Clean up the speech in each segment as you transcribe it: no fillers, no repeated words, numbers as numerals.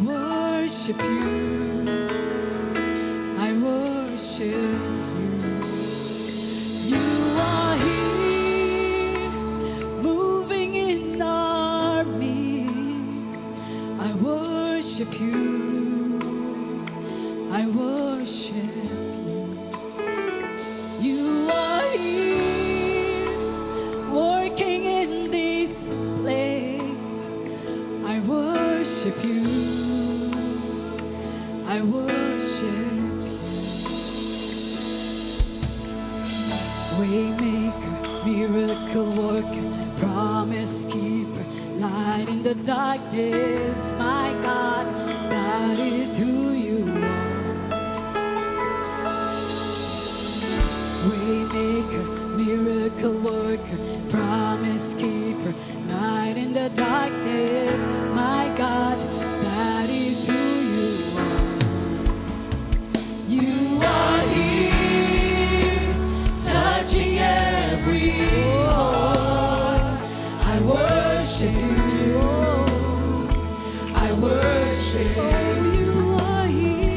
worship you. I worship you. You are here, moving in our midst. I worship you. I worship you. You are here, working in this place. I worship you. I worship you. Waymaker, miracle worker, promise keeper, light in the darkness, my God, that is who you are. Waymaker, miracle worker, promise keeper, light in the darkness, my God, that is who you are. You are here, touching every heart. I worship you. I worship you. You are here.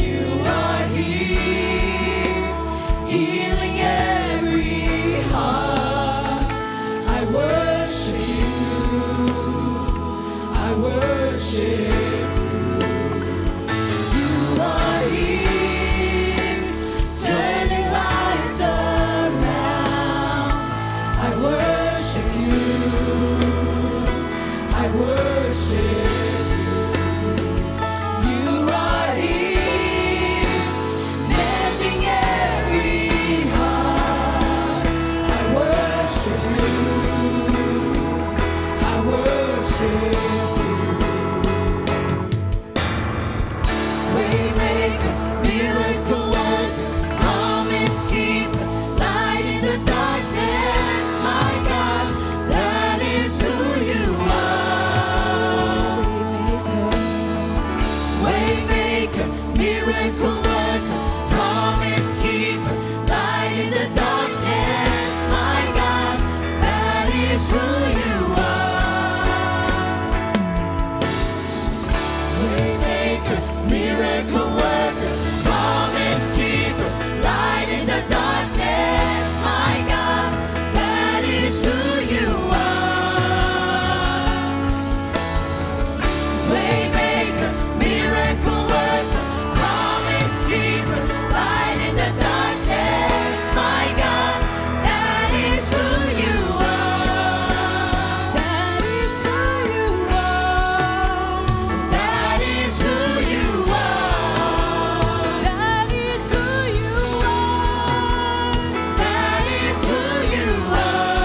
You are here, healing every heart. I worship you. I worship you. You are here, turning lives around. I worship you. I worship you. You are here, mending every heart. I worship you. I worship you. Waymaker, miracle worker, promise keeper, light in the darkness, my God, that is who you are. Waymaker, miracle worker, promise keeper, light in the darkness, my God, that is who you are. Waymaker, miracle worker, promise keeper, light in the darkness, my God, that is who you are. Waymaker, miracle worker, promise keeper, light in the darkness, my God, that is who you are. That is who you are. That is who you are. That is who you are. That is who you are.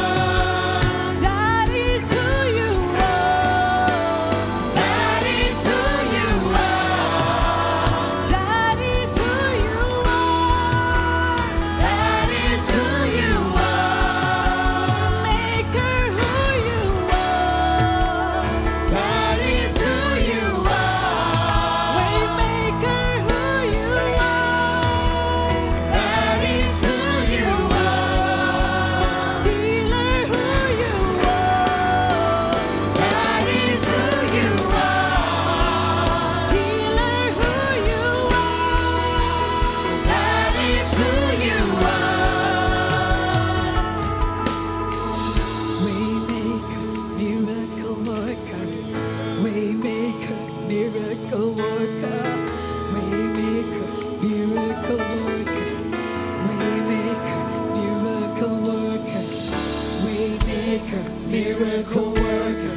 That is who you are. That is who you are. That is who you are. That is who you are. Maker, who you are. That is who you are. Waymaker, who you are. That is who you are. Healer, who you are. That is who you are. Healer, who you are. That is who you are. Waymaker, miracle worker. Waymaker, miracle worker. Waymaker, miracle worker. Waymaker, miracle worker. Waymaker, miracle worker.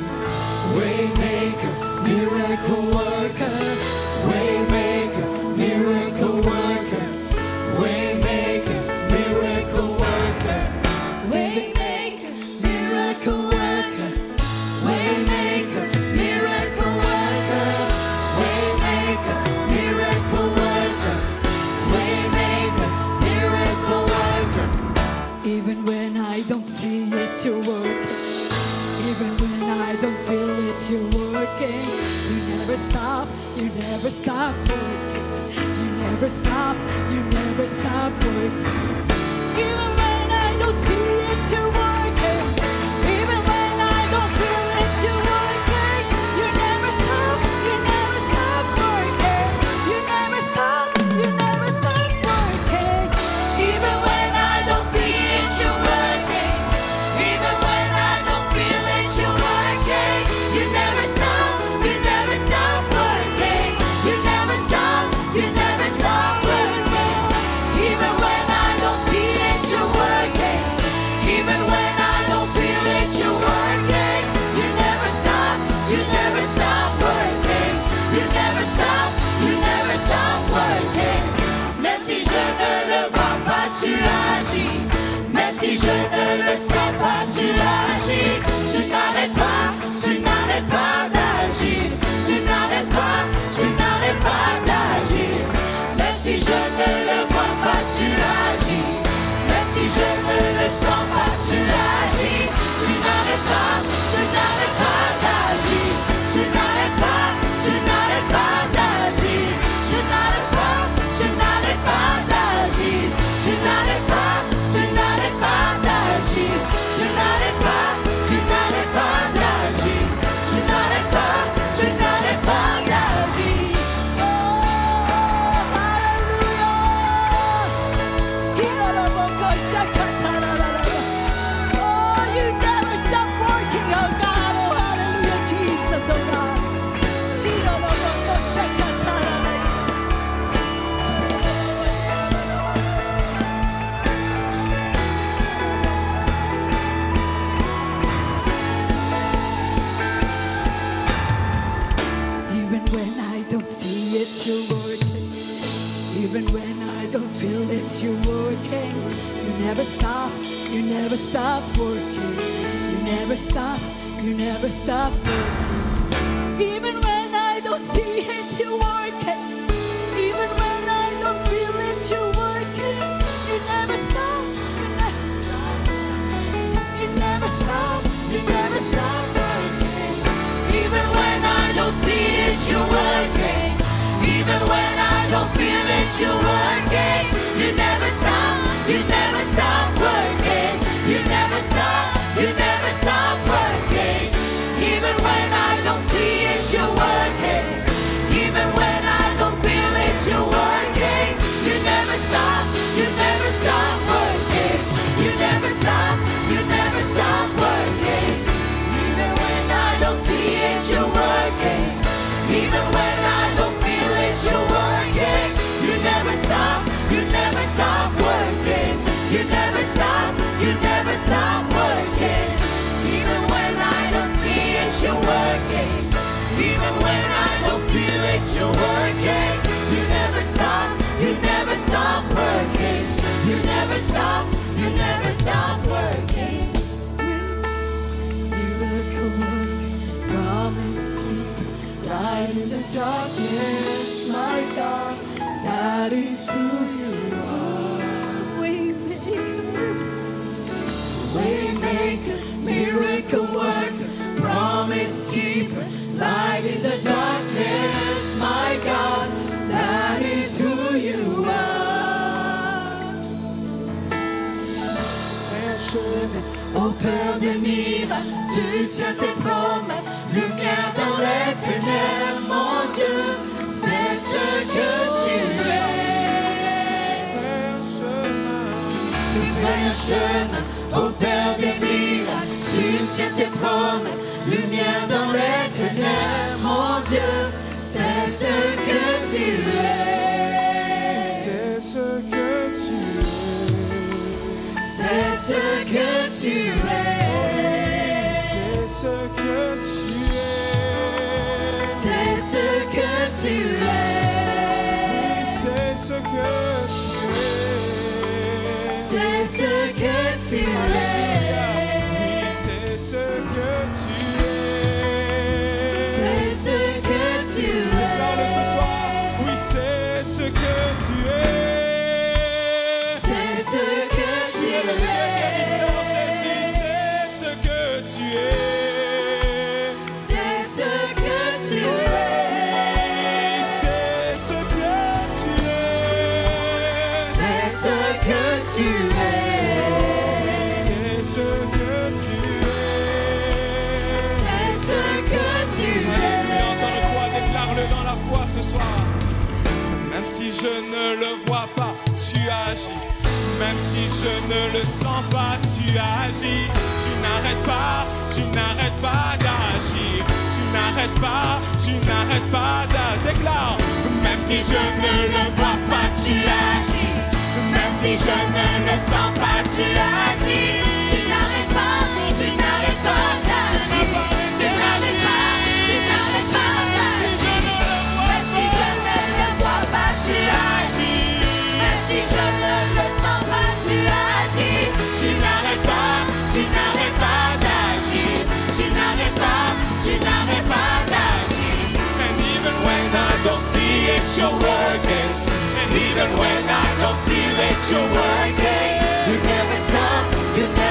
Waymaker, miracle worker. Waymaker, miracle worker. Waymaker, miracle worker. Waymaker, miracle worker. Waymaker, miracle worker. Waymaker, miracle worker. Waymaker, miracle worker. Even when I don't see it, you're working. Even when I don't feel it, you're working. You never stop, you never stop working. You never stop, you never stop working. Even when I don't see it, you're working. Even when I don't feel it, you're working. You never stop, you never stop. don't see it, you're working. Even when I don't feel it, you're working. You never stop working. You never stop working. Even when I don't see it, you're working. Even when I don't feel it, you're working. You never stop working. Even when I don't see it, you're working. Even when I don't feel it, you're working. You never stop working. You never stop working. Even when I don't see it, you're working. Even when I don't feel it, you're working. You never stop working. You never stop working. Even when I don't see it, you're working. Even when I don't feel it, you're working. You never stop working. You never stop working. Even when I don't see it, you're working. Even when I don't feel it, you're working. You never stop working. You never stop working. Miracle working, promise keeper, light in the darkness, my God, that is who you are. Waymaker, miracle worker, promise keeper, light in the darkness, my God, that is who you are. Frère chemin, au Père des miracles, tu tiens tes promesses, lumière dans les ténèbres, mon Dieu, c'est ce que tu es. Tu fais un chemin, au Père des miracles, tu tiens tes promesses, lumière dans les ténèbres, mon Dieu, c'est ce que tu es. C'est ce que tu es. C'est ce que tu es. C'est ce que tu es. C'est ce que tu es. C'est ce que tu es. C'est ce que tu es. C'est ce que tu es. C'est ce que tu es. Déclare-le ce soir. Oui, c'est ce que tu es. C'est ce que tu es. C'est ce que tu es. C'est ce que tu es. C'est ce que tu es. C'est ce que tu es. C'est ce que tu es. C'est ce que tu Alléluia, es. encore une fois, déclare-le dans la foi ce soir. Même si je ne le vois pas, tu agis. Même si je ne le sens pas, tu agis. Tu n'arrêtes pas d'agir. Tu n'arrêtes pas d'agir. Déclare. Même si je ne le vois pas, tu agis. Même si je ne le sens pas, tu agis. Tu n'arrêtes pas d'agir. Tu n'arrêtes pas d'agir. Si je ne le vois Même si je ne le vois pas, tu agis. Même si je ne le sens pas, tu agis. Tu n'arrêtes pas d'agir. Tu n'arrêtes pas d'agir. And even when I don't see it, you're working. And even when I don't feel it, you're working. You never stop. You never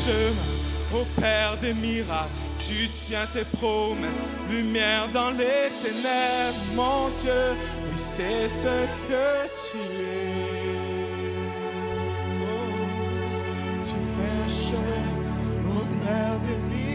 chemin, ô Père des miracles. Tu tiens tes promesses, lumière dans les ténèbres, mon Dieu, oui c'est ce que tu es. Oh, tu ferais un chemin, ô Père des miracles.